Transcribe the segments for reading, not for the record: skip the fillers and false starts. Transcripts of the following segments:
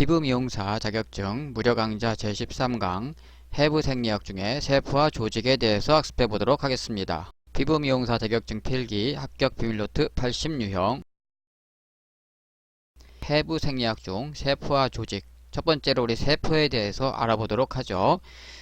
피부미용사 자격증 무료강좌 제13강 해부생리학 중에 세포와 조직에 대해서 학습해 보도록 하겠습니다. 피부미용사 자격증 필기 합격 비밀노트 80유형 해부생리학 중 세포와 조직 첫 번째로 우리 세포에 대해서 알아보도록 하죠.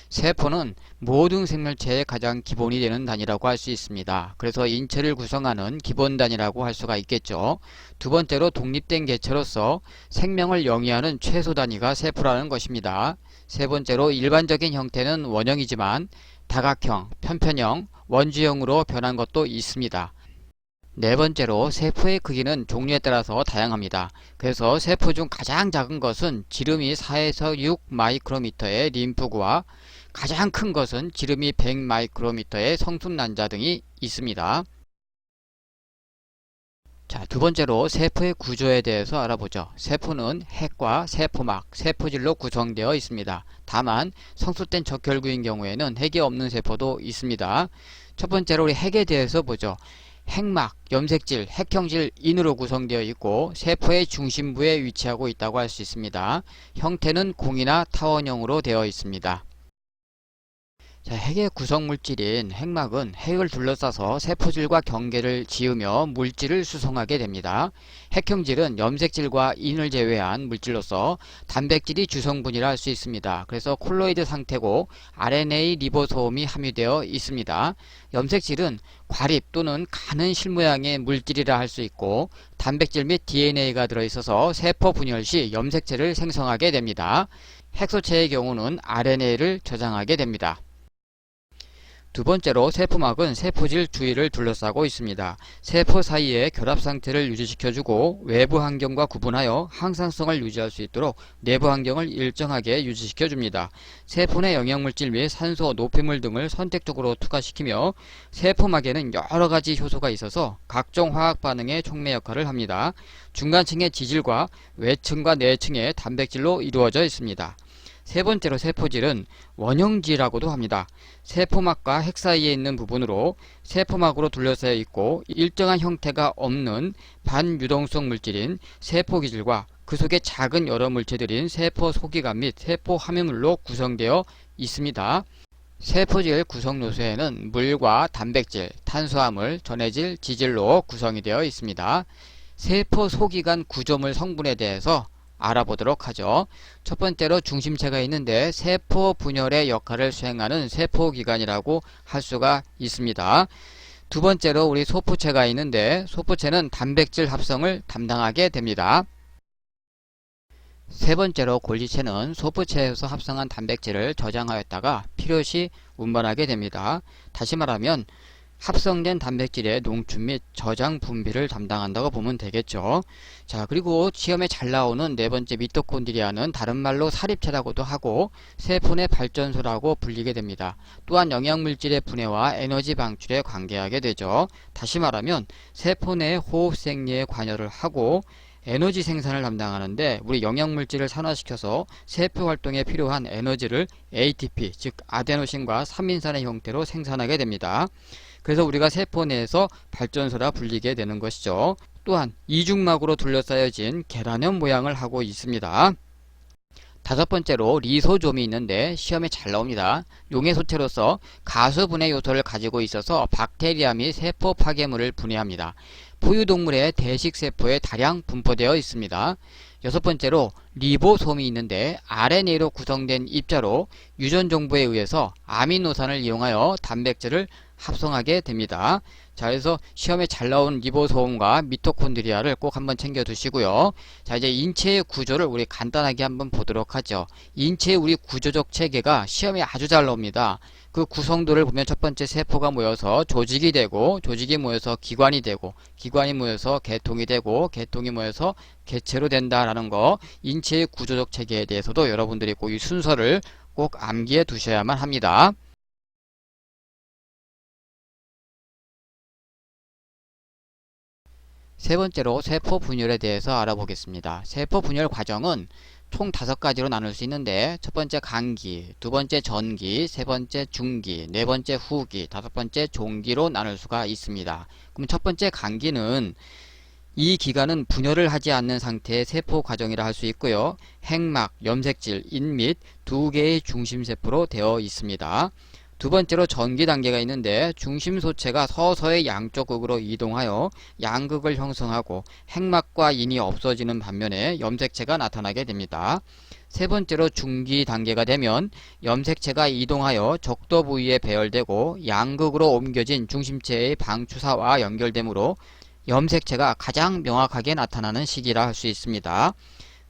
세포는 모든 생물체의 가장 기본이 되는 단위라고 할 수 있습니다. 그래서 인체를 구성하는 기본 단위라고 할 수가 있겠죠. 두 번째로 독립된 개체로서 생명을 영위하는 최소 단위가 세포라는 것입니다. 세 번째로 일반적인 형태는 원형이지만 다각형, 편편형, 원주형으로 변한 것도 있습니다. 네 번째로 세포의 크기는 종류에 따라서 다양합니다. 그래서 세포 중 가장 작은 것은 지름이 4에서 6 마이크로미터의 림프구와 가장 큰 것은 지름이 100 마이크로미터의 성순란자 등이 있습니다. 자, 두 번째로 세포의 구조에 대해서 알아보죠. 세포는 핵과 세포막, 세포질로 구성되어 있습니다. 다만 성숙된 적혈구인 경우에는 핵이 없는 세포도 있습니다. 첫 번째로 우리 핵에 대해서 보죠. 핵막, 염색질, 핵형질 인으로 구성되어 있고 세포의 중심부에 위치하고 있다고 할 수 있습니다. 형태는 공이나 타원형으로 되어 있습니다. 자, 핵의 구성물질인 핵막은 핵을 둘러싸서 세포질과 경계를 지으며 물질을 수송하게 됩니다. 핵형질은 염색질과 인을 제외한 물질로서 단백질이 주성분이라 할 수 있습니다. 그래서 콜로이드 상태고 RNA 리보소움이 함유되어 있습니다. 염색질은 과립 또는 가는 실모양의 물질이라 할 수 있고 단백질 및 DNA가 들어있어서 세포 분열 시 염색체를 생성하게 됩니다. 핵소체의 경우는 RNA를 저장하게 됩니다. 두 번째로 세포막은 세포질 주위를 둘러싸고 있습니다. 세포 사이의 결합 상태를 유지시켜주고 외부 환경과 구분하여 항상성을 유지할 수 있도록 내부 환경을 일정하게 유지시켜줍니다. 세포 내 영양물질 및 산소, 노폐물 등을 선택적으로 투과시키며 세포막에는 여러가지 효소가 있어서 각종 화학 반응의 촉매 역할을 합니다. 중간층의 지질과 외층과 내층의 단백질로 이루어져 있습니다. 세 번째로 세포질은 원형지라고도 합니다. 세포막과 핵 사이에 있는 부분으로 세포막으로 둘러싸여 있고 일정한 형태가 없는 반유동성 물질인 세포기질과 그 속에 작은 여러 물체들인 세포 소기관 및 세포 함유물로 구성되어 있습니다. 세포질 구성 요소에는 물과 단백질, 탄수화물, 전해질, 지질로 구성이 되어 있습니다. 세포 소기관 구조물 성분에 대해서 알아보도록 하죠. 첫 번째로 중심체가 있는데 세포 분열의 역할을 수행하는 세포기관이라고 할 수가 있습니다. 두 번째로 우리 소포체가 있는데 소포체는 단백질 합성을 담당하게 됩니다. 세 번째로 골지체는 소포체에서 합성한 단백질을 저장하였다가 필요시 운반하게 됩니다. 다시 말하면 합성된 단백질의 농축 및 저장 분비를 담당한다고 보면 되겠죠. 자, 그리고 시험에 잘 나오는 네 번째 미토콘드리아는 다른 말로 사립체라고도 하고 세포 내 발전소라고 불리게 됩니다. 또한 영양물질의 분해와 에너지 방출에 관계하게 되죠. 다시 말하면 세포 내 호흡 생리에 관여를 하고 에너지 생산을 담당하는데 우리 영양물질을 산화시켜서 세포 활동에 필요한 에너지를 ATP 즉 아데노신과 삼인산의 형태로 생산하게 됩니다. 그래서 우리가 세포 내에서 발전소라 불리게 되는 것이죠. 또한 이중막으로 둘러싸여진 계란형 모양을 하고 있습니다. 다섯 번째로 리소좀이 있는데 시험에 잘 나옵니다. 용해 소체로서 가수분해 요소를 가지고 있어서 박테리아 및 세포 파괴물을 분해합니다. 포유동물의 대식세포에 다량 분포되어 있습니다. 여섯 번째로 리보솜이 있는데 RNA로 구성된 입자로 유전 정보에 의해서 아미노산을 이용하여 단백질을 합성하게 됩니다. 자, 그래서 시험에 잘 나온 리보솜과 미토콘드리아를 꼭 한번 챙겨 두시고요. 자, 이제 인체의 구조를 우리 간단하게 한번 보도록 하죠. 인체의 우리 구조적 체계가 시험에 아주 잘 나옵니다. 그 구성도를 보면 첫 번째 세포가 모여서 조직이 되고 조직이 모여서 기관이 되고 기관이 모여서 계통이 되고 계통이 모여서 개체로 된다라는 거 인체의 구조적 체계에 대해서도 여러분들이 꼭 이 순서를 꼭 암기해 두셔야만 합니다. 세 번째로 세포 분열에 대해서 알아보겠습니다. 세포 분열 과정은 총 5가지로 나눌 수 있는데 첫 번째 간기, 두 번째 전기, 세 번째 중기, 네 번째 후기, 다섯 번째 종기로 나눌 수가 있습니다. 그럼 첫 번째 간기는 이 기관은 분열을 하지 않는 상태의 세포 과정이라 할 수 있고요. 핵막, 염색질, 잇밑 두 개의 중심세포로 되어 있습니다. 두 번째로 전기 단계가 있는데 중심 소체가 서서히 양쪽 극으로 이동하여 양극을 형성하고 핵막과 인이 없어지는 반면에 염색체가 나타나게 됩니다. 세 번째로 중기 단계가 되면 염색체가 이동하여 적도 부위에 배열되고 양극으로 옮겨진 중심체의 방추사와 연결되므로 염색체가 가장 명확하게 나타나는 시기라 할 수 있습니다.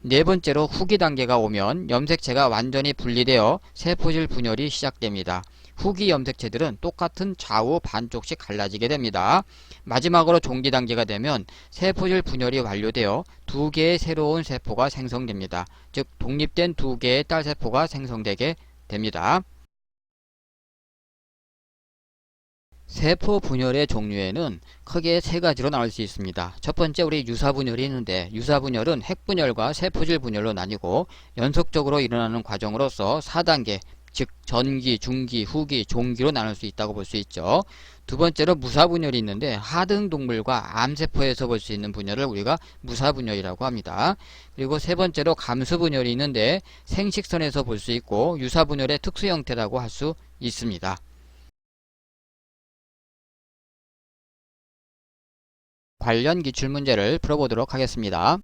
네 번째로 후기 단계가 오면 염색체가 완전히 분리되어 세포질 분열이 시작됩니다. 후기 염색체들은 똑같은 좌우 반쪽씩 갈라지게 됩니다. 마지막으로 종기 단계가 되면 세포질 분열이 완료되어 두 개의 새로운 세포가 생성됩니다. 즉 독립된 두 개의 딸세포가 생성되게 됩니다. 세포 분열의 종류에는 크게 세 가지로 나눌 수 있습니다. 첫 번째 우리 유사분열이 있는데 유사분열은 핵분열과 세포질 분열로 나뉘고 연속적으로 일어나는 과정으로서 4단계 즉 전기, 중기, 후기, 종기로 나눌 수 있다고 볼 수 있죠. 두 번째로 무사분열이 있는데 하등동물과 암세포에서 볼 수 있는 분열을 우리가 무사분열이라고 합니다. 그리고 세 번째로 감수분열이 있는데 생식선에서 볼 수 있고 유사분열의 특수 형태라고 할 수 있습니다. 관련 기출문제를 풀어보도록 하겠습니다.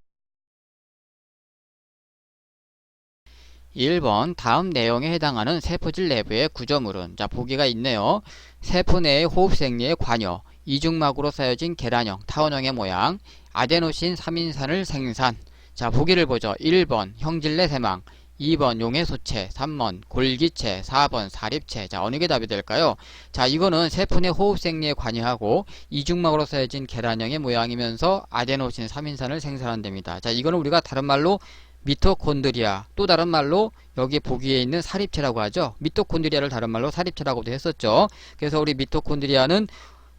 1번 다음 내용에 해당하는 세포질 내부의 구조물은 자 보기가 있네요. 세포 내의 호흡생리에 관여, 이중막으로 쌓여진 계란형, 타원형의 모양, 아데노신 3인산을 생산. 자 보기를 보죠. 1번 형질내 세망, 2번 용해 소체, 3번 골기체, 4번 사립체. 자 어느 게 답이 될까요? 자 이거는 세포 내 호흡생리에 관여하고 이중막으로 쌓여진 계란형의 모양이면서 아데노신 3인산을 생산한답니다. 자 이거는 우리가 다른 말로 미토콘드리아, 또 다른 말로 여기 보기에 있는 사립체라고 하죠. 미토콘드리아를 다른 말로 사립체라고도 했었죠. 그래서 우리 미토콘드리아는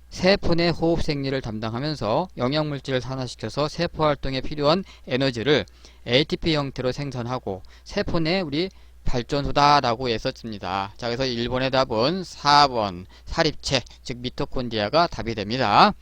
세포 내 호흡 생리를 담당하면서 영양물질을 산화시켜서 세포 활동에 필요한 에너지를 ATP 형태로 생산하고 세포 내 우리 발전소다 라고 했었습니다. 자 그래서 1번의 답은 4번 사립체 즉 미토콘드리아가 답이 됩니다.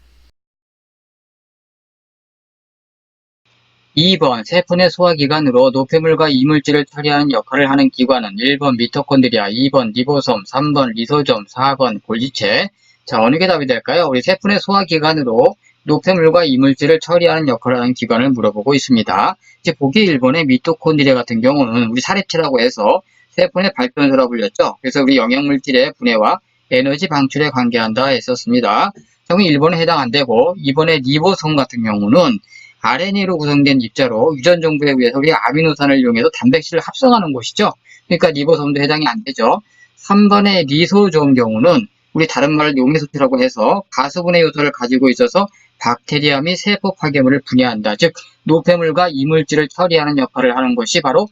2번 세포 내 소화기관으로 노폐물과 이물질을 처리하는 역할을 하는 기관은 1번 미토콘드리아, 2번 리보솜, 3번 리소솜, 4번 골지체. 자 어느 게 답이 될까요? 우리 세포 내 소화기관으로 노폐물과 이물질을 처리하는 역할을 하는 기관을 물어보고 있습니다. 이제 보기 1번의 미토콘드리아 같은 경우는 우리 사립체라고 해서 세포 내 발전소라고 불렸죠. 그래서 우리 영양물질의 분해와 에너지 방출에 관계한다 했었습니다. 자, 그럼 1번에 해당 안 되고 2번의 리보솜 같은 경우는 RNA로 구성된 입자로 유전 정보에 의해서 우리 아미노산을 이용해서 단백질을 합성하는 곳이죠. 그러니까 리보솜도 해당이 안 되죠. 3번의 리소솜 경우는 우리 다른 말로 용해소체라고 해서 가수분해 요소를 가지고 있어서 박테리아 및 세포 파괴물을 분해한다. 즉 노폐물과 이물질을 처리하는 역할을 하는 것이 바로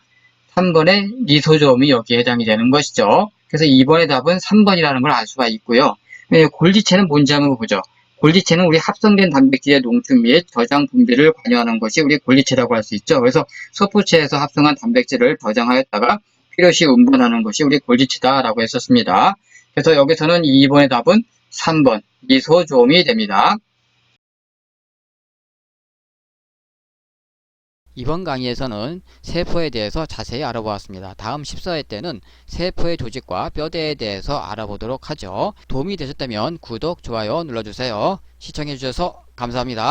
3번의 리소솜이 여기에 해당이 되는 것이죠. 그래서 2번의 답은 3번이라는 걸 알 수가 있고요. 골지체는 뭔지 한번 보죠. 골지체는 우리 합성된 단백질의 농축 및 저장 분비를 관여하는 것이 우리 골지체라고 할 수 있죠. 그래서 소포체에서 합성한 단백질을 저장하였다가 필요시 운반하는 것이 우리 골지체다라고 했었습니다. 그래서 여기서는 2번의 답은 3번 리소솜이 됩니다. 이번 강의에서는 세포에 대해서 자세히 알아보았습니다. 다음 14회 때는 세포의 조직과 뼈대에 대해서 알아보도록 하죠. 도움이 되셨다면 구독, 좋아요 눌러주세요. 시청해주셔서 감사합니다.